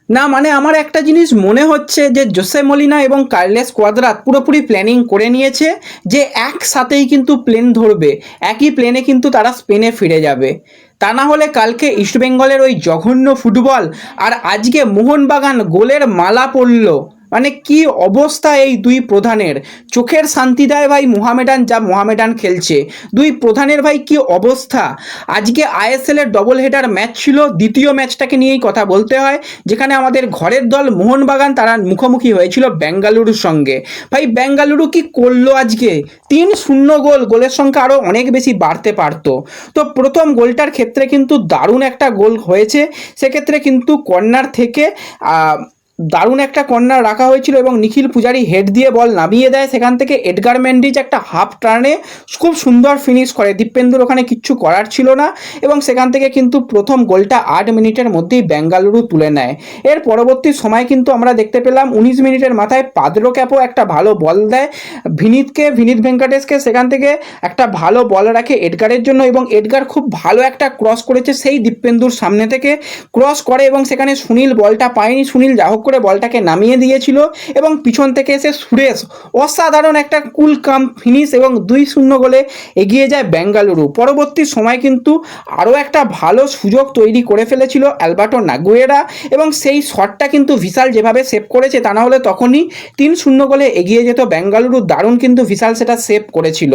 না মানে আমার একটা জিনিস মনে হচ্ছে যে জোসে মলিনা এবং কার্লেস কোয়াদ্রাত পুরোপুরি প্ল্যানিং করে নিয়েছে যে একসাথেই কিন্তু প্লেন ধরবে, একই প্লেনে কিন্তু তারা স্পেনে ফিরে যাবে। তা না হলে কালকে ইস্টবেঙ্গলের ওই জঘন্য ফুটবল আর আজকে মোহনবাগান গোলের মালা পড়ল, মানে কি অবস্থা এই দুই প্রধানের, চোখের শান্তি দেয় ভাই মোহামেডান, যা মোহামেডান খেলছে দুই প্রধানের ভাই কি অবস্থা। আজকে আইএসএল এর ডবল হেডার ম্যাচ ছিল, দ্বিতীয় ম্যাচটাকে নিয়েই কথা বলতে হয়, যেখানে আমাদের ঘরের দল মোহনবাগান তারা মুখোমুখি হয়েছিল বেঙ্গালুরুর সঙ্গে। ভাই বেঙ্গালুরু কি করলো আজকে, 3-0 গোল, গোলের সংখ্যা আরও অনেক বেশি বাড়তে পারতো। তো প্রথম গোলটার ক্ষেত্রে কিন্তু দারুণ একটা গোল হয়েছে, সেক্ষেত্রে কিন্তু কর্নার থেকে দারুণ একটা কর্নার রাখা হয়েছিল এবং নিখিল পূজারি হেড দিয়ে বল নামিয়ে দেয়, সেখান থেকে এডগার মেন্ডিজ একটা হাফ টার্নে খুব সুন্দর ফিনিশ করে, দীপেন্দুর ওখানে কিচ্ছু করার ছিল না এবং সেখান থেকে কিন্তু প্রথম গোলটা 8 মিনিটের মধ্যেই বেঙ্গালুরু তুলে নেয়। এর পরবর্তী সময় কিন্তু আমরা দেখতে পেলাম 19 মিনিটের মাথায় পাদ্রো ক্যাপো একটা ভালো বল দেয় ভিনিত ভেঙ্কটেশকে, সেখান থেকে একটা ভালো বল রাখে এডগারের জন্য এবং এডগার খুব ভালো একটা ক্রস করেছে সেই দীপেন্দুর সামনে থেকে ক্রস করে এবং সেখানে সুনীল বলটা পায়নি, সুনীল যা হোক করে বলটাকে নামিয়ে দিয়েছিল এবং পিছন থেকে এসে সুরেশ অসাধারণ একটা কুল কাম ফিনিশ এবং 2-0 গোলে এগিয়ে যায় বেঙ্গালুরু। পরবর্তী সময় কিন্তু আরও একটা ভালো সুযোগ তৈরি করে ফেলেছিল অ্যালবার্টো নাগুয়েরা এবং সেই শটটা কিন্তু ভিশাল যেভাবে সেভ করেছে, তা না হলে তখনই 3-0 গোলে এগিয়ে যেত বেঙ্গালুরু, দারুণ কিন্তু ভিশাল সেটা সেভ করেছিল।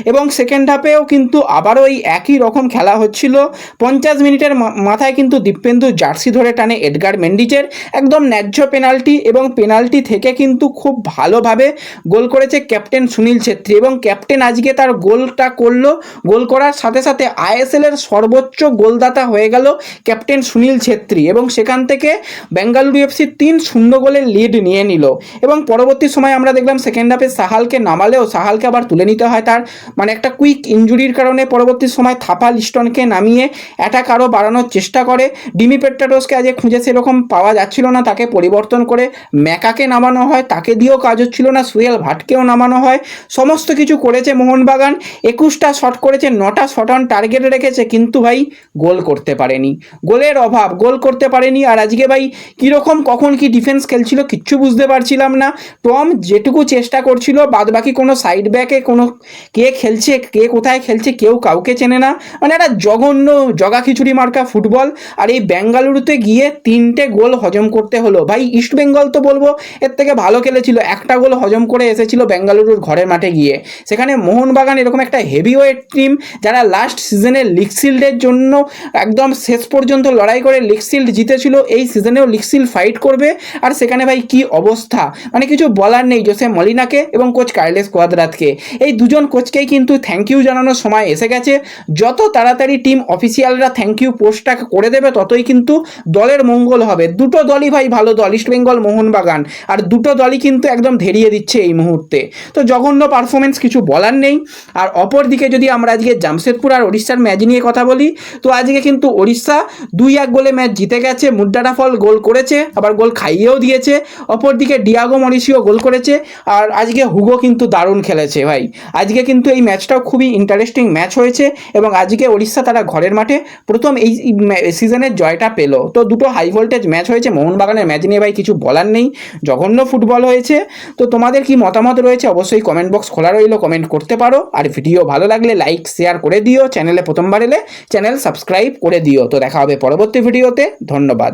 এবং সেকেন্ড হাফেও কিন্তু আবারও এই একই রকম খেলা হচ্ছিল, 50 মিনিটের মাথায় কিন্তু দীপেন্দু জার্সি ধরে টানে এডগার মেন্ডিজের, একদম ন্যায্য পেনাল্টি এবং পেনাল্টি থেকে কিন্তু খুব ভালোভাবে গোল করেছে ক্যাপ্টেন সুনীল ছেত্রী এবং ক্যাপ্টেন আজকে তার গোলটা করলো, গোল করার সাথে সাথে আইএসএল এর সর্বোচ্চ গোলদাতা হয়ে গেল ক্যাপ্টেন সুনীল ছেত্রী এবং সেখান থেকে বেঙ্গালুরু এফসি 3-0 গোলের লিড নিয়ে নিল। এবং পরবর্তী সময় আমরা দেখলাম সেকেন্ড হাফে সাহালকে নামালেও সাহালকে আবার তুলে নিতে হয় তার মানে একটা কুইক ইঞ্জুরির কারণে, পরবর্তী সময় থাপা লিস্টনকে নামিয়ে অ্যাটাক আরও বাড়ানোর চেষ্টা করে, ডিমি পেট্রাডোসকে আজকে খুঁজে সেরকম পাওয়া যাচ্ছিল না, তাকে পরিবর্তন করে ম্যাকাকে নামানো হয়, তাকে দিয়েও কাজ হচ্ছিল না, সুয়েল ভাটকেও নামানো হয়, সমস্ত কিছু করেছে মোহনবাগান, 21টা শট করেছে, 9টা শট অন টার্গেট রেখেছে, কিন্তু ভাই গোল করতে পারেনি, গোলের অভাব, গোল করতে পারেনি। আর আজকে ভাই কীরকম কখন কি ডিফেন্স খেলছিল কিচ্ছু বুঝতে পারছিলাম না, টম যেটুকু চেষ্টা করছিল বাদবাকি কোনো সাইড ব্যাকে কোনো কে খেলছে কে কোথায় খেলছে কেউ কাউকে চেনে না, মানে একটা জঘন্য জগা খিচুড়ি মার্কা ফুটবল। আর এই বেঙ্গালুরুতে গিয়ে 3টে গোল হজম করতে হলো, ভাই ইস্ট বেঙ্গল তো বলবো এর থেকে ভালো খেলেছিল, একটা গোল হজম করে এসেছিল বেঙ্গালুরুর ঘরের মাঠে গিয়ে, সেখানে মোহনবাগান এরকম একটা হেভিওয়েট টিম যারা লাস্ট সিজনে লিগ শিল্ডের জন্য একদম শেষ পর্যন্ত লড়াই করে লিগ শিল্ড জিতেছিল, এই সিজনেও লিগ শিল্ড ফাইট করবে, আর সেখানে ভাই কি অবস্থা, মানে কিছু বলার নেই জোসে মলিনাকে এবং কোচ কার্লেস কোয়াদ্রাতকে, এই দুজন কোচকেই কিন্তু থ্যাংক ইউ জানানোর সময় এসে গেছে। যত তাড়াতাড়ি টিম অফিসিয়ালরা থ্যাংক ইউ পোস্টটা করে দেবে ততই কিন্তু দলের মঙ্গল হবে। দুটো দলই ভাই ভালো দল, ইস্ট বেঙ্গল মোহনবাগান, আর দুটো দলই কিন্তু একদম ধেরিয়ে দিচ্ছে এই মুহূর্তে, তো জঘন্য পারফরমেন্স, কিছু বলার নেই। আর অপর দিকে যদি আমরা আজকে জামশেদপুর আর ওড়িশার ম্যাচ নিয়ে কথা বলি, তো আজকে কিন্তু ওড়িশা 2-1 গোলে ম্যাচ জিতে গেছে, মুড্ডারাফল গোল করেছে আবার গোল খাইয়েও দিয়েছে, অপর দিকে ডিয়াগো মরিসিও গোল করেছে, আর আজকে হুগো কিন্তু দারুণ খেলেছে ভাই, আজকে কিন্তু এই ম্যাচটাও খুবই ইন্টারেস্টিং ম্যাচ হয়েছে এবং আজকে ওড়িশা তারা ঘরের মাঠে প্রথম এই সিজনের জয়টা পেল। তো দুটো হাই ভোল্টেজ ম্যাচ হয়েছে, মোহনবাগানের ম্যাচ নিয়ে ভাই কিছু বলার নেই, জঘন্য ফুটবল হয়েছে। তো তোমাদের কি মতামত রয়েছে অবশ্যই কমেন্ট বক্স খোলা রইল, কমেন্ট করতে পারো, আর ভিডিও ভালো লাগলে লাইক শেয়ার করে দিও, চ্যানেলে প্রথমবার এলে চ্যানেল সাবস্ক্রাইব করে দিও। তো দেখা হবে পরবর্তী ভিডিওতে, ধন্যবাদ।